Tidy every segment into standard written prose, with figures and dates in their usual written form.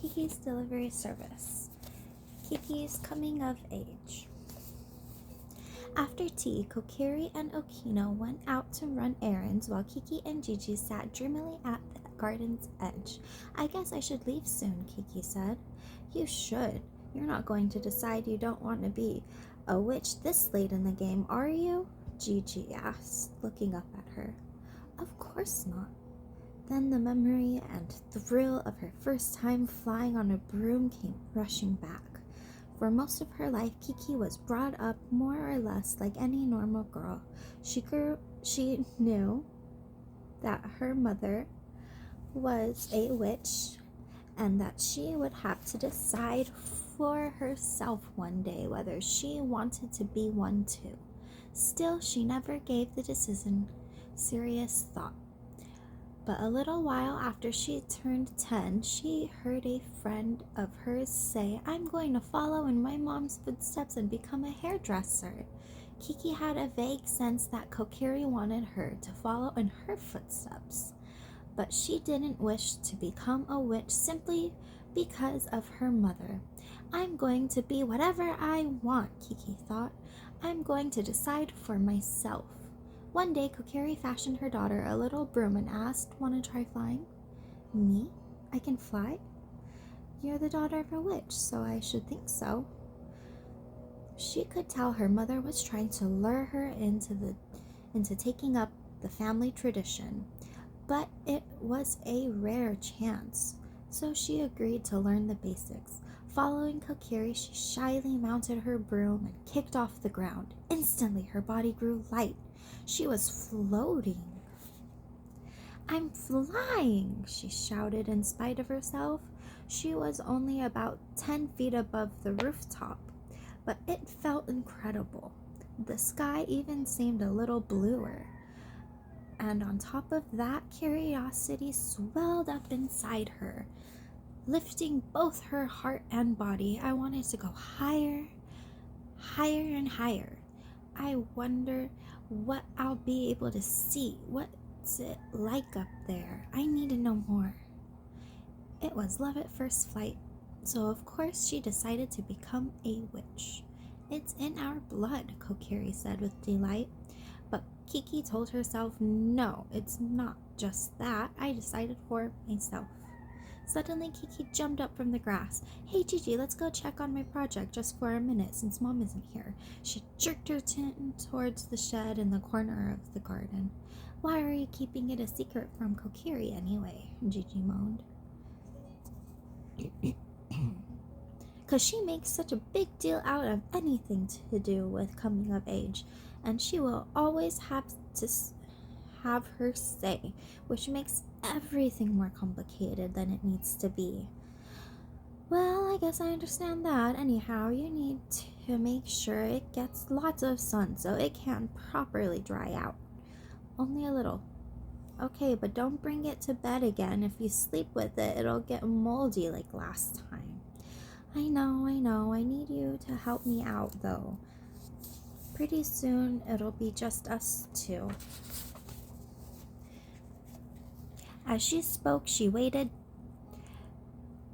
Kiki's delivery service. Kiki's coming of age. After tea, Kokiri and Okino went out to run errands while Kiki and Gigi sat dreamily at the garden's edge. I guess I should leave soon, Kiki said. You should. You're not going to decide you don't want to be a witch this late in the game, are you? Gigi asked, looking up at her. Of course not. Then the memory and thrill of her first time flying on a broom came rushing back. For most of her life, Kiki was brought up more or less like any normal girl. She knew that her mother was a witch and that she would have to decide for herself one day whether she wanted to be one too. Still, she never gave the decision serious thought. But a little while after she turned 10, she heard a friend of hers say, I'm going to follow in my mom's footsteps and become a hairdresser. Kiki had a vague sense that Kokiri wanted her to follow in her footsteps. But she didn't wish to become a witch simply because of her mother. I'm going to be whatever I want, Kiki thought. I'm going to decide for myself. One day, Kokiri fashioned her daughter a little broom and asked, Want to try flying? Me? I can fly? You're the daughter of a witch, so I should think so. She could tell her mother was trying to lure her into taking up the family tradition, but it was a rare chance, so she agreed to learn the basics. Following Kokiri, she shyly mounted her broom and kicked off the ground. Instantly, her body grew light. She was floating. I'm flying, she shouted in spite of herself. She was only about 10 feet above the rooftop, but it felt incredible. The sky even seemed a little bluer. And on top of that, curiosity swelled up inside her, lifting both her heart and body. I wanted to go higher, higher and higher. I wonder what I'll be able to see. What's it like up there? I need to know more. It was love at first flight, so of course she decided to become a witch. It's in our blood, Kokiri said with delight. But Kiki told herself, no, it's not just that. I decided for myself. Suddenly, Kiki jumped up from the grass. Hey, Gigi, let's go check on my project just for a minute since Mom isn't here. She jerked her chin towards the shed in the corner of the garden. Why are you keeping it a secret from Kokiri anyway? Gigi moaned. Because she makes such a big deal out of anything to do with coming of age, and she will always have to have her say, which makes everything more complicated than it needs to be. Well, I guess I understand that. Anyhow, you need to make sure it gets lots of sun so it can properly dry out. Only a little. Okay, but don't bring it to bed again. If you sleep with it, it'll get moldy like last time. I know. I need you to help me out, though. Pretty soon, it'll be just us two. As she spoke, she waded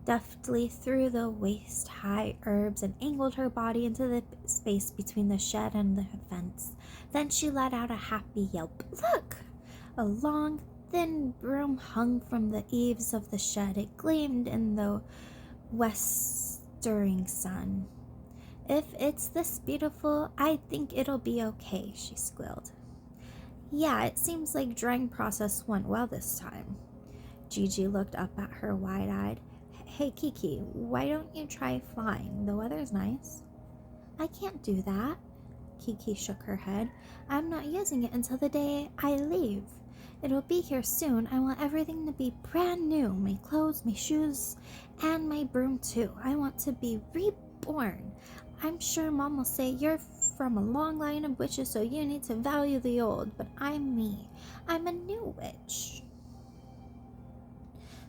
deftly through the waist-high herbs and angled her body into the space between the shed and the fence. Then she let out a happy yelp. Look! A long, thin broom hung from the eaves of the shed. It gleamed in the westering sun. If it's this beautiful, I think it'll be okay, she squealed. Yeah, it seems like drying process went well this time. Gigi looked up at her wide-eyed. Hey, Kiki, why don't you try flying? The weather's nice. I can't do that. Kiki shook her head. I'm not using it until the day I leave. It'll be here soon. I want everything to be brand new. My clothes, my shoes, and my broom too. I want to be reborn. I'm sure Mom will say you're from a long line of witches, so you need to value the old. But I'm me. I'm a new witch.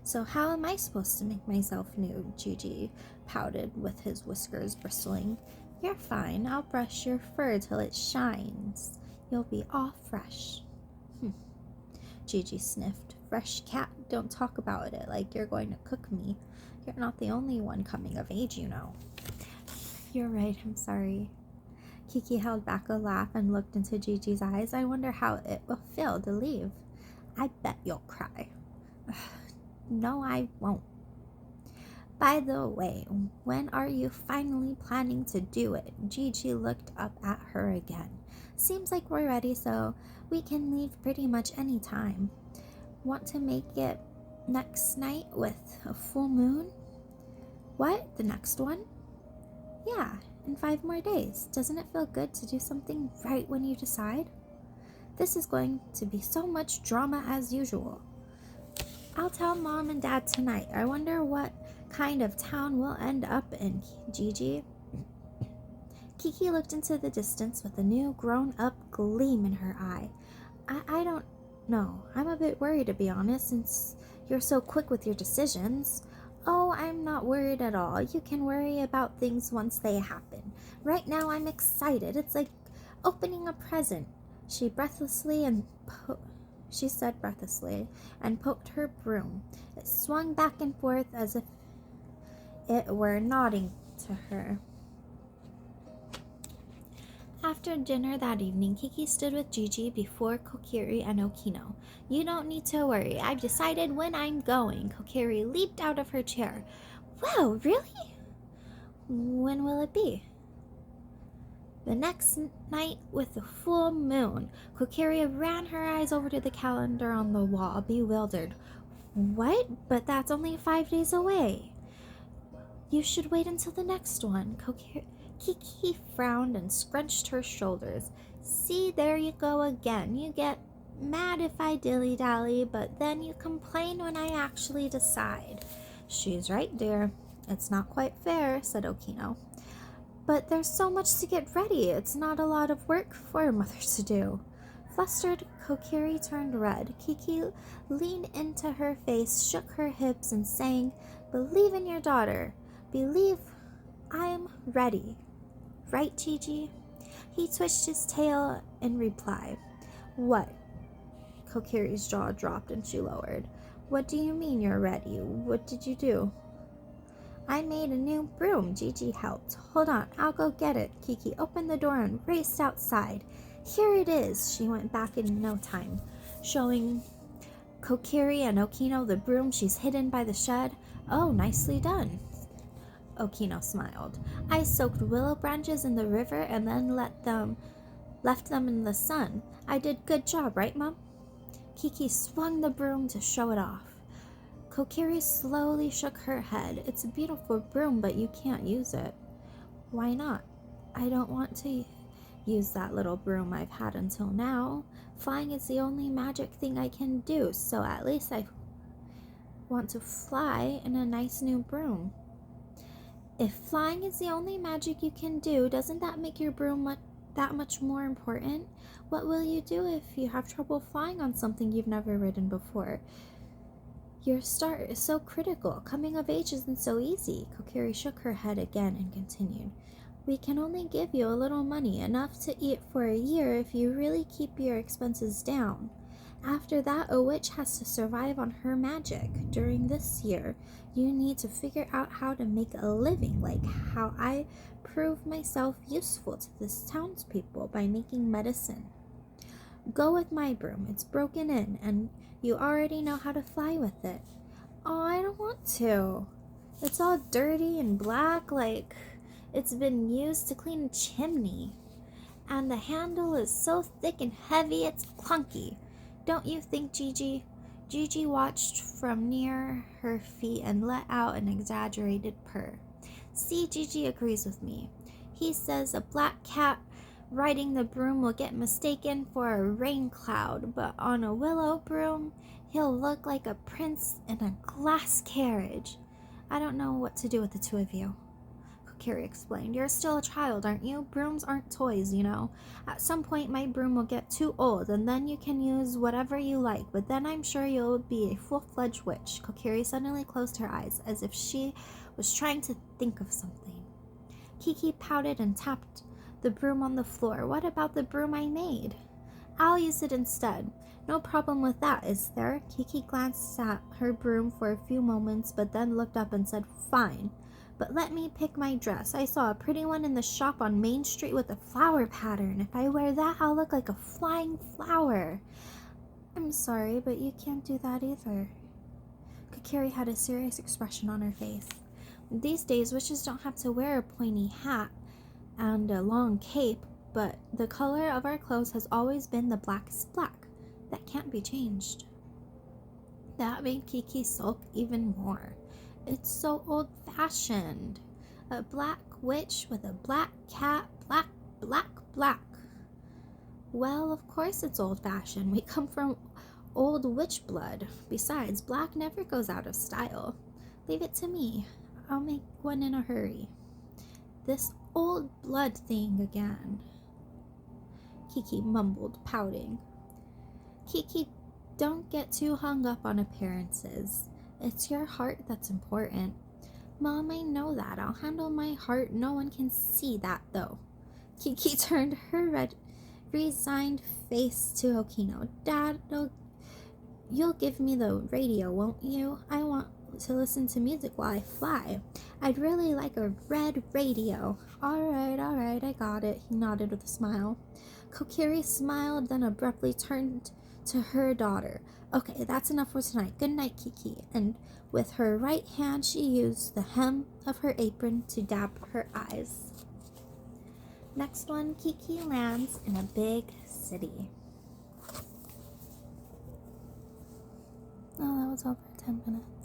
So how am I supposed to make myself new? Gigi pouted with his whiskers bristling. You're fine. I'll brush your fur till it shines. You'll be all fresh. Gigi sniffed. Fresh cat, don't talk about it like you're going to cook me. You're not the only one coming of age, you know. You're right, I'm sorry. Kiki held back a laugh and looked into Gigi's eyes. I wonder how it will feel to leave. I bet you'll cry. No, I won't. By the way, when are you finally planning to do it? Gigi looked up at her again. Seems like we're ready, so we can leave pretty much any time. Want to make it next night with a full moon? What? The next one? Yeah, in 5 more days. Doesn't it feel good to do something right when you decide? This is going to be so much drama as usual. I'll tell Mom and Dad tonight. I wonder what kind of town we'll end up in, Gigi. Kiki looked into the distance with a new grown-up gleam in her eye. I don't know. I'm a bit worried, to be honest, since you're so quick with your decisions. Oh, I'm not worried at all. You can worry about things once they happen. Right now, I'm excited. It's like opening a present. She said breathlessly and poked her broom. It swung back and forth as if it were nodding to her. After dinner that evening, Kiki stood with Gigi before Kokiri and Okino. You don't need to worry. I've decided when I'm going. Kokiri leaped out of her chair. Wow, really? When will it be? The next night with the full moon. Kokiri ran her eyes over to the calendar on the wall, bewildered. What? But that's only 5 days away. You should wait until the next one. Kiki frowned and scrunched her shoulders. See, there you go again. You get mad if I dilly-dally, but then you complain when I actually decide. She's right, dear. It's not quite fair, said Okino. But there's so much to get ready. It's not a lot of work for mothers to do. Flustered, Kokiri turned red. Kiki leaned into her face, shook her hips, and sang, Believe in your daughter. Believe I'm ready. Right, Gigi? He twitched his tail in reply. What? Kokiri's jaw dropped and she lowered. What do you mean you're ready? What did you do? I made a new broom. Gigi helped. Hold on, I'll go get it. Kiki opened the door and raced outside. Here it is. She went back in no time, showing Kokiri and Okino the broom she's hidden by the shed. Oh, nicely done. Okino smiled. I soaked willow branches in the river and then left them in the sun. I did good job, right, Mom? Kiki swung the broom to show it off. Kokiri slowly shook her head. It's a beautiful broom, but you can't use it. Why not? I don't want to use that little broom I've had until now. Flying is the only magic thing I can do, so at least I want to fly in a nice new broom. If flying is the only magic you can do, doesn't that make your broom that much more important? What will you do if you have trouble flying on something you've never ridden before? Your start is so critical. Coming of age isn't so easy. Kokiri shook her head again and continued. We can only give you a little money, enough to eat for a year if you really keep your expenses down. After that, a witch has to survive on her magic. During this year, you need to figure out how to make a living, like how I prove myself useful to this townspeople by making medicine. Go with my broom. It's broken in, and you already know how to fly with it. Oh, I don't want to. It's all dirty and black, like it's been used to clean a chimney. And the handle is so thick and heavy, it's clunky. Don't you think, Gigi? Gigi watched from near her feet and let out an exaggerated purr. See, Gigi agrees with me. He says a black cat riding the broom will get mistaken for a rain cloud, but on a willow broom, he'll look like a prince in a glass carriage. I don't know what to do with the two of you. Kokiri explained. You're still a child, aren't you? Brooms aren't toys, you know. At some point, my broom will get too old, and then you can use whatever you like, but then I'm sure you'll be a full-fledged witch. Kokiri suddenly closed her eyes, as if she was trying to think of something. Kiki pouted and tapped the broom on the floor. What about the broom I made? I'll use it instead. No problem with that, is there? Kiki glanced at her broom for a few moments, but then looked up and said, Fine. But let me pick my dress. I saw a pretty one in the shop on Main Street with a flower pattern. If I wear that, I'll look like a flying flower. I'm sorry, but you can't do that either. Kokiri had a serious expression on her face. These days, witches don't have to wear a pointy hat and a long cape, but the color of our clothes has always been the blackest black. That can't be changed. That made Kiki sulk even more. It's so old-fashioned. A black witch with a black cat, black, black, black. Well, of course it's old-fashioned. We come from old witch blood. Besides, black never goes out of style. Leave it to me. I'll make one in a hurry. This old blood thing again. Kiki mumbled, pouting. Kiki, don't get too hung up on appearances. It's your heart that's important. Mom, I know that. I'll handle my heart. No one can see that, though. Kiki turned her resigned face to Okino. Dad, you'll give me the radio, won't you? I want to listen to music while I fly. I'd really like a red radio. All right, I got it. He nodded with a smile. Kokiri smiled, then abruptly turned to her daughter. Okay, that's enough for tonight. Good night, Kiki. And with her right hand, she used the hem of her apron to dab her eyes. Next one, Kiki lands in a big city. Oh, that was over 10 minutes.